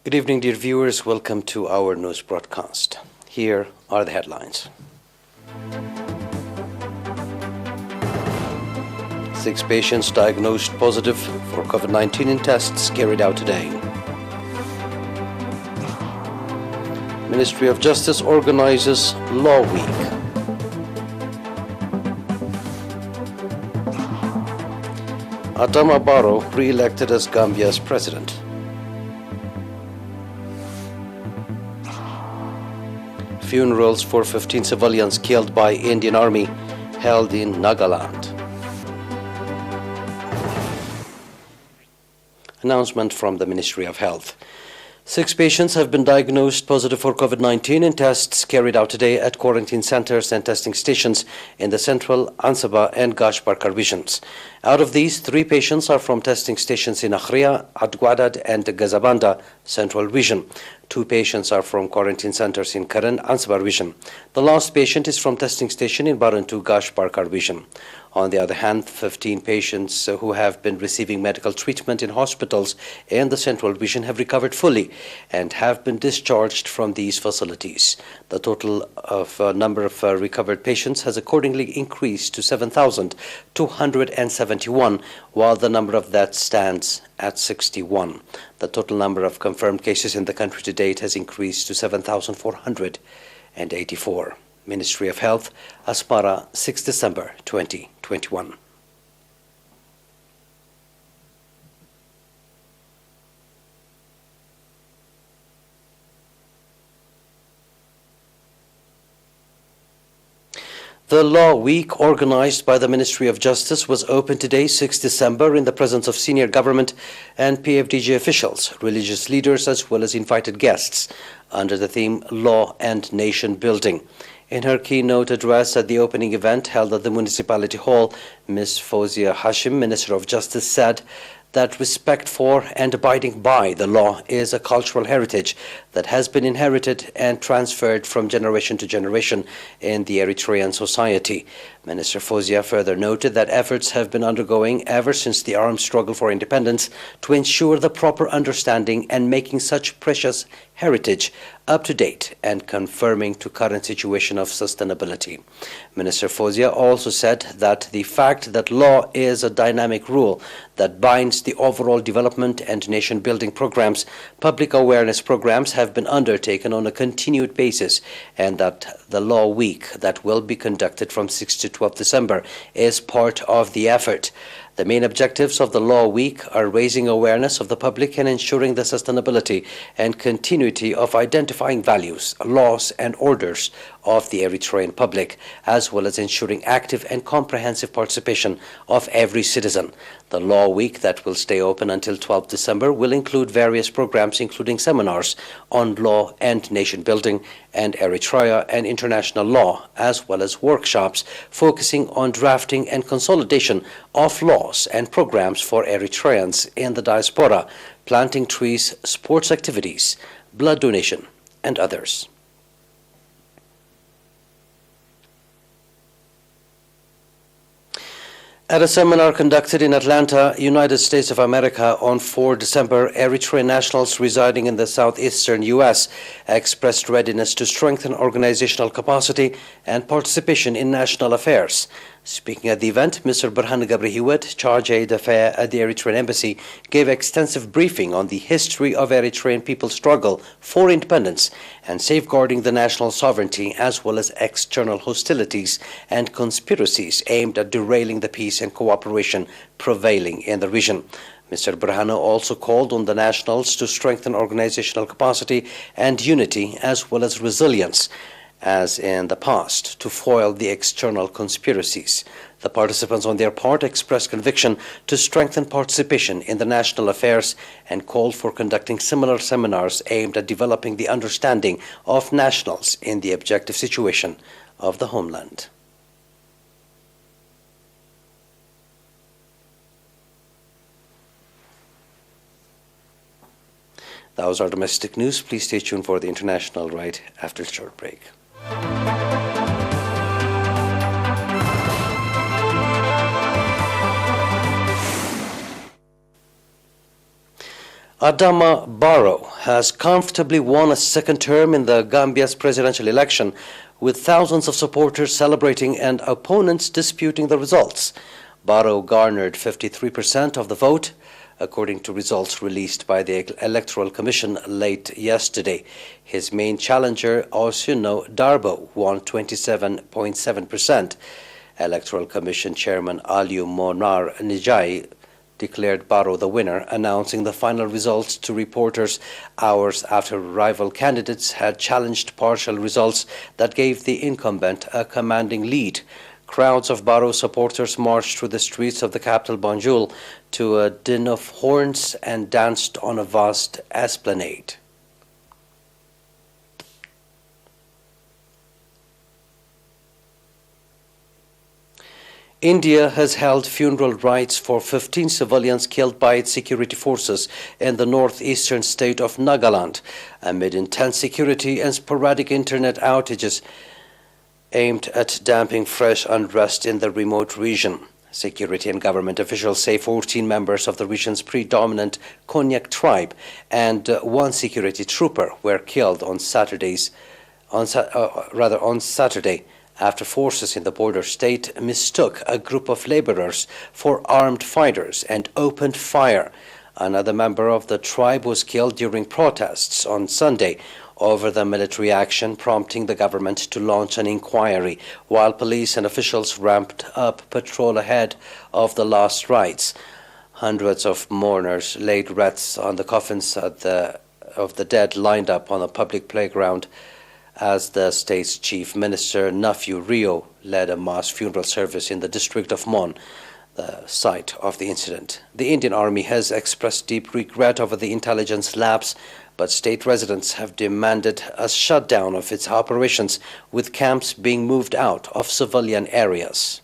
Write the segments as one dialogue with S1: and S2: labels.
S1: Good evening, dear viewers. Welcome to our news broadcast. Here are the headlines. 6 patients diagnosed positive for COVID-19 in tests carried out today. Ministry of Justice organizes Law Week. Adama Barrow re-elected as Gambia's president. Funerals for 15 civilians killed by Indian Army held in Nagaland. Announcement from the Ministry of Health. 6 patients have been diagnosed positive for COVID-19 in tests carried out today at quarantine centers and testing stations in the Central, Ansaba and Gashbarkar regions. Out of these, 3 patients are from testing stations in Eritrea, Adguadad and Gazabanda Central Region. 2 patients are from quarantine centers in Karen, Ansaba region. The last patient is from testing station in Barantu, Gashbarkar region. On the other hand, 15 patients who have been receiving medical treatment in hospitals in the Central region have recovered fully and have been discharged from these facilities. The total of number of recovered patients has accordingly increased to 7,271, while the number of deaths stands at 61. The total number of confirmed cases in the country to date has increased to 7,484. Ministry of Health, Asmara, 6 December 2021. The Law Week, organized by the Ministry of Justice, was opened today, 6 December, in the presence of senior government and PFDG officials, religious leaders, as well as invited guests, under the theme Law and Nation Building. In her keynote address at the opening event held at the Municipality Hall, Ms. Fawzia Hashim, Minister of Justice, said that respect for and abiding by the law is a cultural heritage that has been inherited and transferred from generation to generation in the Eritrean society. Minister Fawzia further noted that efforts have been undergoing ever since the armed struggle for independence to ensure the proper understanding and making such precious heritage up to date and confirming to current situation of sustainability. Minister Fawzia also said that the fact that law is a dynamic rule that binds the overall development and nation building programs, public awareness programs have been undertaken on a continued basis, and that the Law Week that will be conducted from 6 to 12 December is part of the effort. The main objectives of the Law Week are raising awareness of the public and ensuring the sustainability and continuity of identifying values, laws and orders of the Eritrean public, as well as ensuring active and comprehensive participation of every citizen. The Law Week that will stay open until 12 December will include various programs, including seminars on law and nation building and Eritrea and international law, as well as workshops focusing on drafting and consolidation of laws and programs for Eritreans in the diaspora, planting trees, sports activities, blood donation, and others. At a seminar conducted in Atlanta, United States of America on 4 December, Eritrean nationals residing in the southeastern U.S. expressed readiness to strengthen organizational capacity and participation in national affairs. Speaking at the event, Mr. Burhan Gabrihiwet, Charge d'Affaires at the Eritrean Embassy, gave extensive briefing on the history of Eritrean people's struggle for independence and safeguarding the national sovereignty, as well as external hostilities and conspiracies aimed at derailing the peace and cooperation prevailing in the region. Mr. Burhano also called on the nationals to strengthen organizational capacity and unity, as well as resilience, as in the past, to foil the external conspiracies. The participants on their part expressed conviction to strengthen participation in the national affairs and called for conducting similar seminars aimed at developing the understanding of nationals in the objective situation of the homeland. That was our domestic news. Please stay tuned for the international right after a short break. Adama Barrow has comfortably won a second term in the Gambia's presidential election, with thousands of supporters celebrating and opponents disputing the results. Barrow garnered 53% of the vote, according to results released by the Electoral Commission late yesterday. His main challenger, Osunno Darboe, won 27.7%. Electoral Commission Chairman Aliu Monar Nijai declared Barrow the winner, announcing the final results to reporters hours after rival candidates had challenged partial results that gave the incumbent a commanding lead. Crowds of Barrow supporters marched through the streets of the capital Banjul to a din of horns and danced on a vast esplanade. India has held funeral rites for 15 civilians killed by its security forces in the northeastern state of Nagaland amid intense security and sporadic internet outages aimed at damping fresh unrest in the remote region. Security and government officials say 14 members of the region's predominant Konyak tribe and one security trooper were killed on Saturday after forces in the border state mistook a group of laborers for armed fighters and opened fire. Another member of the tribe was killed during protests on Sunday over the military action, prompting the government to launch an inquiry, while police and officials ramped up patrol ahead of the last rites. Hundreds of mourners laid wreaths on the coffins of the dead lined up on a public playground as the state's chief minister, Nephew Rio, led a mass funeral service in the district of Mon, the site of the incident. The Indian Army has expressed deep regret over the intelligence lapse, but state residents have demanded a shutdown of its operations, with camps being moved out of civilian areas.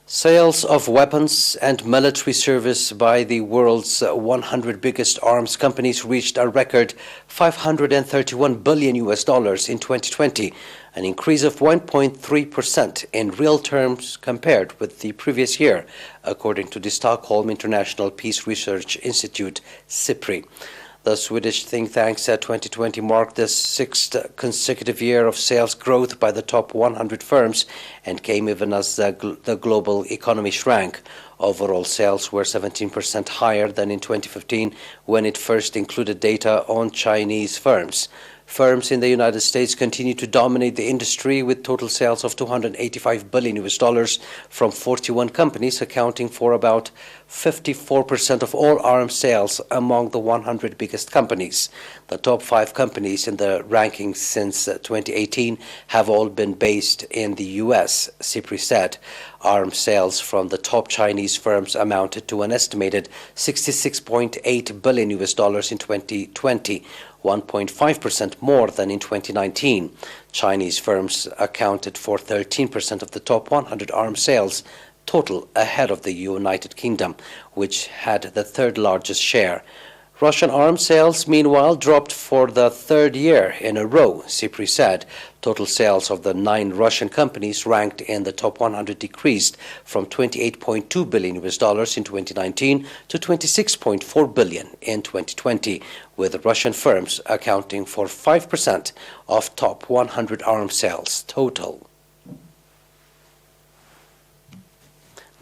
S1: Sales of weapons and military service by the world's 100 biggest arms companies reached a record $531 billion in 2020, an increase of 1.3% in real terms compared with the previous year, according to the Stockholm International Peace Research Institute, SIPRI. The Swedish think tank said 2020 marked the sixth consecutive year of sales growth by the top 100 firms and came even as the global economy shrank. Overall sales were 17% higher than in 2015, when it first included data on Chinese firms. Firms in the United States continue to dominate the industry, with total sales of $285 billion from 41 companies, accounting for about 54% of all arms sales among the 100 biggest companies. The top 5 companies in the rankings since 2018 have all been based in the U.S., SIPRI said. Arms sales from the top Chinese firms amounted to an estimated $66.8 billion in 2020. 1.5% more than in 2019. Chinese firms accounted for 13% of the top 100 arms sales total, ahead of the United Kingdom, which had the third largest share. Russian arms sales, meanwhile, dropped for the third year in a row, SIPRI said. Total sales of the 9 Russian companies ranked in the top 100 decreased from $28.2 billion in 2019 to $26.4 billion in 2020, with Russian firms accounting for 5% of top 100 arms sales total.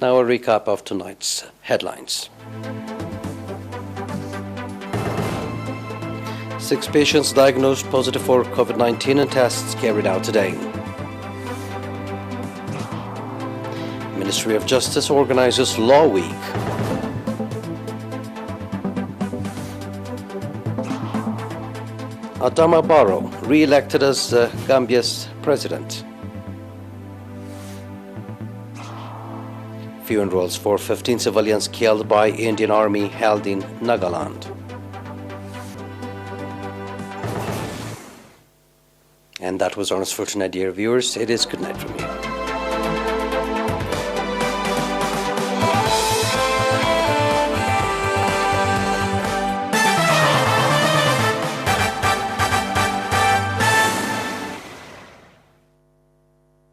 S1: Now a recap of tonight's headlines. 6 patients diagnosed positive for COVID-19 and tests carried out today. Ministry of Justice organizes Law Week. Adama Barrow re-elected as Gambia's president. Funerals for 15 civilians killed by Indian Army held in Nagaland. And that was Honest for tonight, dear viewers. It is good night from me.